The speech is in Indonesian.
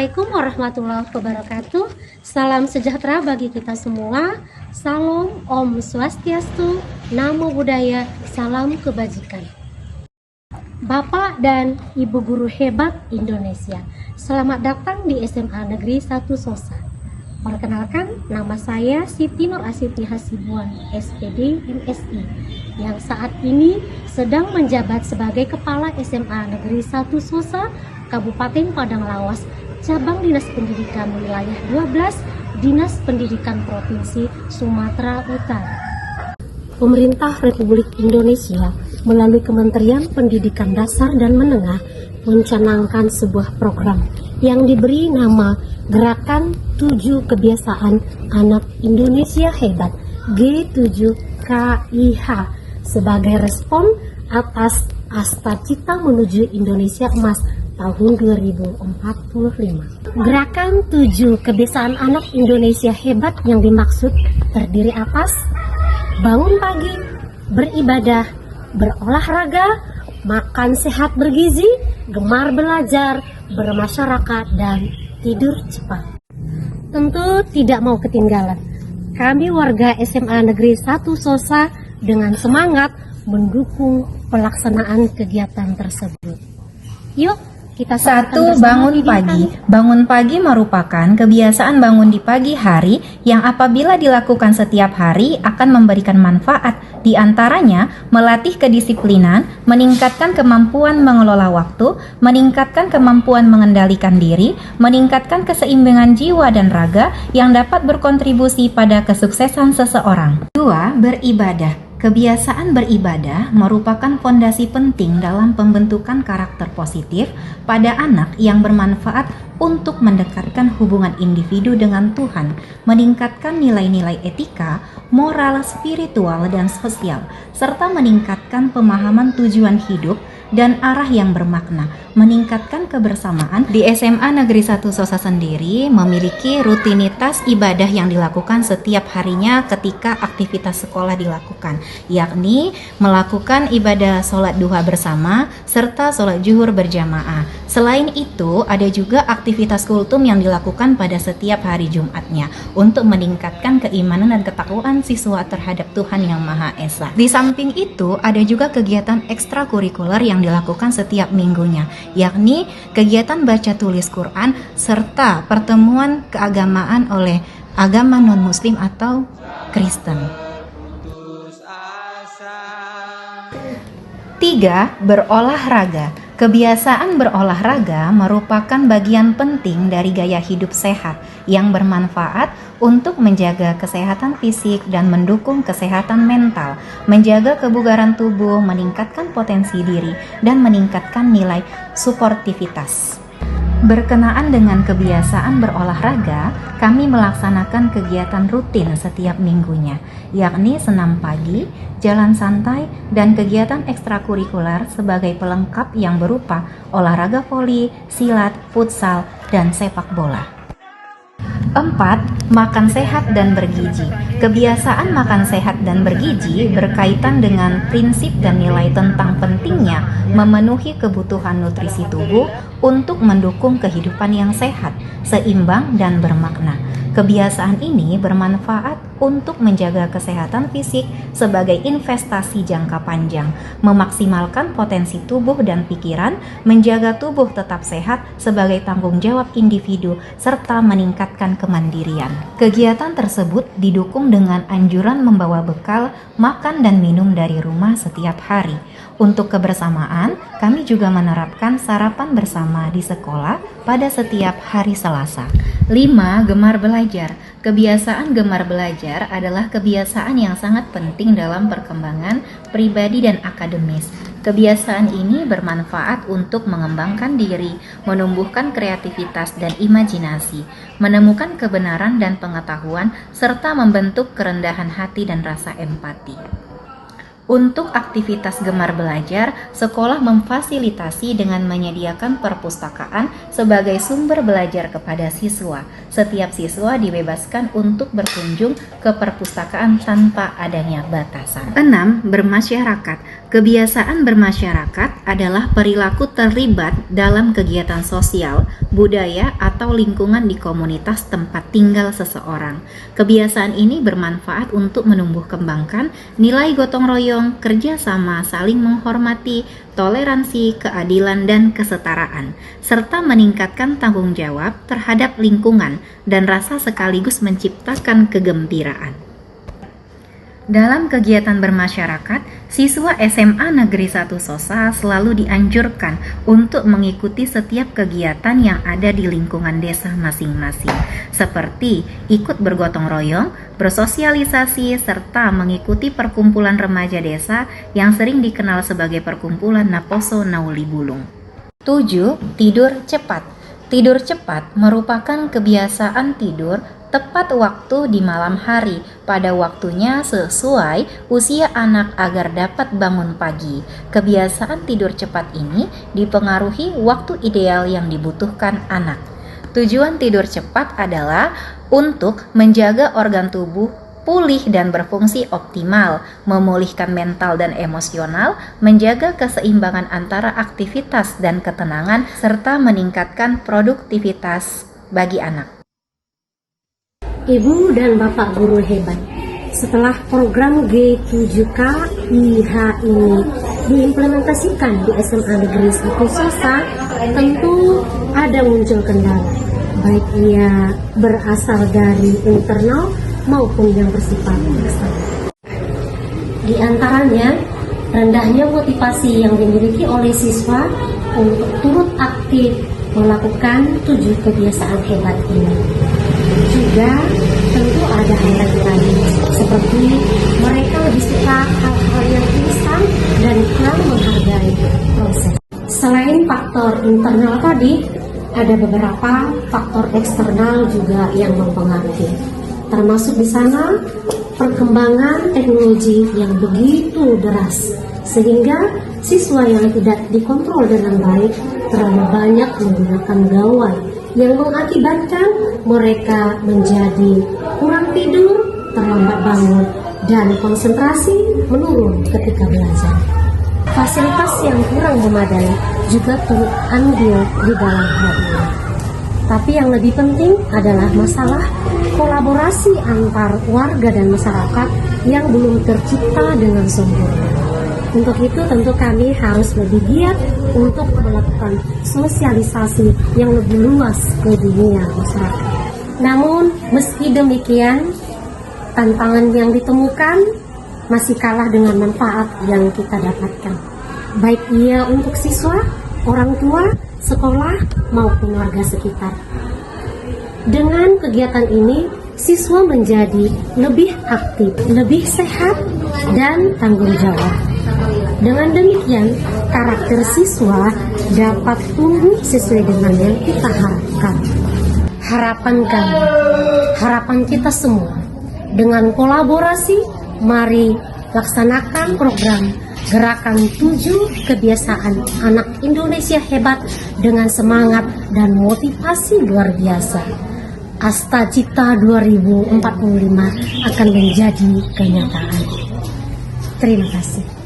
Assalamualaikum warahmatullahi wabarakatuh. Salam sejahtera bagi kita semua. Salam Om Swastiastu, Namo Buddhaya, salam kebajikan. Bapak dan Ibu guru hebat Indonesia, selamat datang di SMA Negeri 1 Sosa. Perkenalkan, nama saya Siti Nur Asiti Hasibuan, SPD MSI, yang saat ini sedang menjabat sebagai Kepala SMA Negeri 1 Sosa, Kabupaten Padang Lawas, Cabang Dinas Pendidikan Wilayah 12, Dinas Pendidikan Provinsi Sumatera Utara. Pemerintah Republik Indonesia melalui Kementerian Pendidikan Dasar dan Menengah mencanangkan sebuah program yang diberi nama Gerakan 7 Kebiasaan Anak Indonesia Hebat G7KIH sebagai respon atas Asta Cita Menuju Indonesia Emas tahun 2045. Gerakan 7 Kebiasaan Anak Indonesia Hebat yang dimaksud terdiri atas bangun pagi, beribadah, berolahraga, makan sehat bergizi, gemar belajar, bermasyarakat, dan tidur cepat. Tentu tidak mau ketinggalan. Kami warga SMA Negeri 1 Sosa dengan semangat mendukung pelaksanaan kegiatan tersebut. Yuk, kita 1. Bangun pagi. Bangun pagi merupakan kebiasaan bangun di pagi hari yang apabila dilakukan setiap hari akan memberikan manfaat, di antaranya melatih kedisiplinan, meningkatkan kemampuan mengelola waktu, meningkatkan kemampuan mengendalikan diri, meningkatkan keseimbangan jiwa dan raga yang dapat berkontribusi pada kesuksesan seseorang. 2. Beribadah. Kebiasaan beribadah merupakan fondasi penting dalam pembentukan karakter positif pada anak yang bermanfaat untuk mendekatkan hubungan individu dengan Tuhan, meningkatkan nilai-nilai etika, moral, spiritual, dan sosial, serta meningkatkan pemahaman tujuan hidup dan arah yang bermakna, meningkatkan kebersamaan. Di SMA Negeri 1 Sosa sendiri memiliki rutinitas ibadah yang dilakukan setiap harinya ketika aktivitas sekolah dilakukan, yakni melakukan ibadah sholat duha bersama serta sholat zuhur berjamaah. Selain itu, ada juga aktivitas kultum yang dilakukan pada setiap hari Jumatnya untuk meningkatkan keimanan dan ketakwaan siswa terhadap Tuhan Yang Maha Esa. Di samping itu, ada juga kegiatan ekstrakurikuler yang dilakukan setiap minggunya, yakni kegiatan baca tulis Quran serta pertemuan keagamaan oleh agama non-muslim atau Kristen. 3. Berolahraga. Kebiasaan berolahraga merupakan bagian penting dari gaya hidup sehat yang bermanfaat untuk menjaga kesehatan fisik dan mendukung kesehatan mental, menjaga kebugaran tubuh, meningkatkan potensi diri, dan meningkatkan nilai suportivitas. Berkenaan dengan kebiasaan berolahraga, kami melaksanakan kegiatan rutin setiap minggunya, yakni senam pagi, jalan santai, dan kegiatan ekstrakurikuler sebagai pelengkap yang berupa olahraga voli, silat, futsal, dan sepak bola. 4. Makan sehat dan bergizi. Kebiasaan makan sehat dan bergizi berkaitan dengan prinsip dan nilai tentang pentingnya memenuhi kebutuhan nutrisi tubuh untuk mendukung kehidupan yang sehat, seimbang, dan bermakna. Kebiasaan ini bermanfaat untuk menjaga kesehatan fisik sebagai investasi jangka panjang, memaksimalkan potensi tubuh dan pikiran, menjaga tubuh tetap sehat sebagai tanggung jawab individu, serta meningkatkan kemandirian. Kegiatan tersebut didukung dengan anjuran membawa bekal, makan, dan minum dari rumah setiap hari. Untuk kebersamaan, kami juga menerapkan sarapan bersama di sekolah pada setiap hari Selasa. 5. Gemar belajar. Kebiasaan gemar belajar adalah kebiasaan yang sangat penting dalam perkembangan pribadi dan akademis. Kebiasaan ini bermanfaat untuk mengembangkan diri, menumbuhkan kreativitas dan imajinasi, menemukan kebenaran dan pengetahuan, serta membentuk kerendahan hati dan rasa empati. Untuk aktivitas gemar belajar, sekolah memfasilitasi dengan menyediakan perpustakaan sebagai sumber belajar kepada siswa. Setiap siswa dibebaskan untuk berkunjung ke perpustakaan tanpa adanya batasan. 6. Bermasyarakat. Kebiasaan bermasyarakat adalah perilaku terlibat dalam kegiatan sosial, budaya, atau lingkungan di komunitas tempat tinggal seseorang. Kebiasaan ini bermanfaat untuk menumbuh kembangkan nilai gotong royong, kerjasama, saling menghormati, toleransi, keadilan, dan kesetaraan, serta meningkatkan tanggung jawab terhadap lingkungan dan rasa sekaligus menciptakan kegembiraan. Dalam kegiatan bermasyarakat, siswa SMA Negeri 1 Sosa selalu dianjurkan untuk mengikuti setiap kegiatan yang ada di lingkungan desa masing-masing, seperti ikut bergotong royong, bersosialisasi, serta mengikuti perkumpulan remaja desa yang sering dikenal sebagai perkumpulan Naposo Nauli Bulung. 7. Tidur cepat. Tidur cepat merupakan kebiasaan tidur tepat waktu di malam hari pada waktunya sesuai usia anak agar dapat bangun pagi. Kebiasaan tidur cepat ini dipengaruhi waktu ideal yang dibutuhkan anak. Tujuan tidur cepat adalah untuk menjaga organ tubuh pulih dan berfungsi optimal, memulihkan mental dan emosional, menjaga keseimbangan antara aktivitas dan ketenangan, serta meningkatkan produktivitas bagi anak. Ibu dan Bapak guru hebat, setelah program G7K IH ini diimplementasikan di SMA Negeri 1 Sosa, tentu ada muncul kendala, baik ia berasal dari internal maupun yang bersifat eksternal. Di antaranya, rendahnya motivasi yang dimiliki oleh siswa untuk turut aktif melakukan 7 kebiasaan hebat ini. Juga tentu ada hal lain seperti mereka lebih suka hal-hal yang instan dan kurang menghargai proses. Selain faktor internal tadi, ada beberapa faktor eksternal juga yang mempengaruhi. Termasuk di sana perkembangan teknologi yang begitu deras, sehingga siswa yang tidak dikontrol dengan baik terlalu banyak menggunakan gawai yang mengakibatkan mereka menjadi kurang tidur, terlambat bangun, dan konsentrasi menurun ketika belajar. Fasilitas yang kurang memadai juga turut andil di dalam hal ini. Tapi yang lebih penting adalah masalah kolaborasi antar warga dan masyarakat yang belum tercipta dengan sempurna. Untuk itu tentu kami harus lebih giat untuk melakukan sosialisasi yang lebih luas ke dunia masyarakat. Namun meski demikian, tantangan yang ditemukan masih kalah dengan manfaat yang kita dapatkan, baik ia untuk siswa, orang tua, sekolah, maupun warga sekitar. Dengan kegiatan ini, siswa menjadi lebih aktif, lebih sehat, dan tanggung jawab. Dengan demikian, karakter siswa dapat tumbuh sesuai dengan yang kita harapkan. Harapan kita semua, dengan kolaborasi, mari laksanakan program Gerakan 7 Kebiasaan Anak Indonesia Hebat dengan semangat dan motivasi luar biasa. Asta Cita 2045 akan menjadi kenyataan. Terima kasih.